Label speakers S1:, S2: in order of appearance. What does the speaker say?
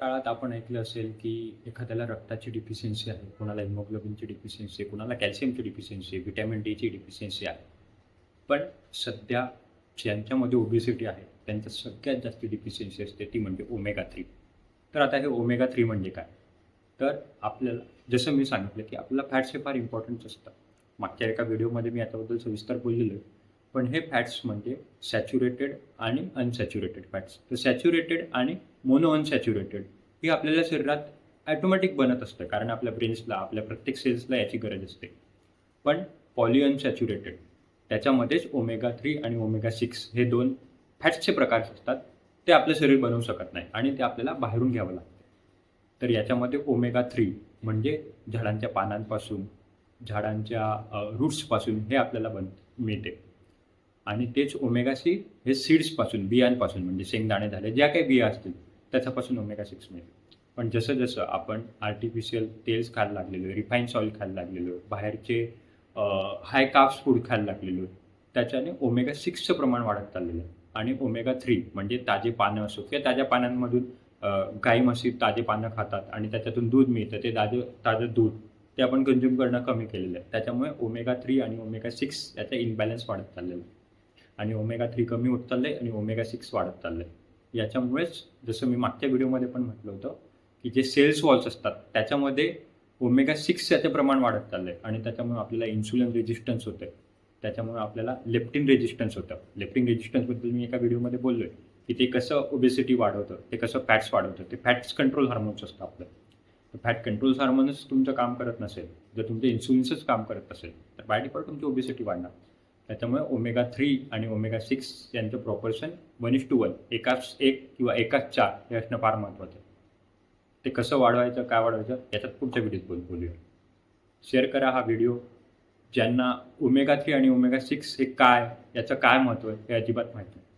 S1: काळात आपण ऐकलं असेल की एखाद्याला रक्ताची डिफिशियन्सी आहे, कोणाला हिमोग्लोबिनची डिफिशियन्सी आहे, कोणाला कॅल्शियमची डिफिशियन्सी आहे, व्हिटॅमिन डीची डिफिशियन्सी आहे. पण सध्या ज्यांच्यामध्ये ओबेसिटी आहे त्यांच्या सगळ्यात जास्त डिफिशियन्सी असते ती म्हणजे ओमेगा 3. तर आता हे ओमेगा 3 म्हणजे काय? तर आपल्याला जसं मी सांगितलं की आपल्याला फॅट्स हे फार इम्पॉर्टंट असतात. मागच्या एका व्हिडिओमध्ये मी याच्याबद्दल सविस्तर बोललेलो आहे. पण हे फॅट्स म्हणजे सॅच्युरेटेड आणि अनसॅच्युरेटेड फॅट्स. तर सॅच्युरेटेड आणि मोनो अनसॅच्युरेटेड ही आपल्याला शरीरात ॲटोमॅटिक बनत असतं, कारण आपल्या ब्रेन्सला, आपल्या प्रत्येक सेल्सला याची गरज असते. पण पॉली अनसॅच्युरेटेड त्याच्यामध्येच ओमेगा 3 आणि ओमेगा 6 हे 2 फॅट्सचे प्रकार असतात. ते आपलं शरीर बनवू शकत नाही आणि ते आपल्याला बाहेरून घ्यावं लागतं. तर याच्यामध्ये ओमेगा 3 म्हणजे झाडांच्या पानांपासून, झाडांच्या रूट्सपासून हे आपल्याला मिळते. आणि तेच ओमेगा 6 हे सीड्सपासून, बियांपासून म्हणजे शेंगदाणे झाले, ज्या काही बिया असतील त्याच्यापासून ओमेगा 6 मिळते. पण जसं जसं आपण आर्टिफिशियल तेल्स खायला लागलेलो, रिफाईन्ड ऑइल खायला लागलेलो, बाहेरचे हाय कार्ब्स फूड खायला लागलेलो, त्याच्याने ओमेगा 6चं प्रमाण वाढत चाललेलं आहे. आणि ओमेगा 3 म्हणजे ताजे पानं असो किंवा ताज्या पानांमधून गाई म्हशी ताजे पानं खातात आणि त्याच्यातून दूध मिळतं, ते ताजं दूध ते आपण कंझ्युम करणं कमी केलेलं आहे. त्याच्यामुळे ओमेगा 3 आणि ओमेगा 6 याचा इम्बॅलन्स वाढत चाललेला आहे. आणि ओमेगा 3 कमी होत चाललं आहे आणि ओमेगा 6 वाढत चाललं आहे. याच्यामुळेच जसं मी मागच्या व्हिडिओमध्ये पण म्हटलं होतं की जे सेल्स वॉल्स असतात त्याच्यामध्ये ओमेगा 6 याचं प्रमाण वाढत चाललं आहे आणि त्याच्यामुळे आपल्याला इन्सुलिन रेजिस्टन्स होतं आहे. त्याच्यामुळे आपल्याला लेप्टिन रेजिस्टन्स होतं. लेप्टिन रेजिस्टन्सबद्दल मी एका व्हिडिओमध्ये बोललो आहे की ते कसं ओबेसिटी वाढवतं, ते कसं फॅट्स वाढवतं. ते फॅट्स कंट्रोल हार्मोन्स असतं आपलं. तर फॅट कंट्रोल हार्मोन्स तुमचं काम करत नसेल, जर तुमचं इन्सुलिन्सच काम करत असेल तर बाय डिफॉल्ट तुमची ओबेसिटी वाढणार. त्याच्यामुळे ओमेगा 3 आणि ओमेगा 6 यांचं प्रॉपोर्शन 1:1, एकाच 1 किंवा एकाच 4 हे असणं फार महत्त्वाचं आहे. ते कसं वाढवायचं, काय वाढवायचं याच्यात पुढच्या व्हिडिओत बोलूया. शेअर करा हा व्हिडिओ. ज्यांना ओमेगा 3 आणि ओमेगा 6 हे काय, याचं काय महत्त्व आहे हे अजिबात माहिती नाही.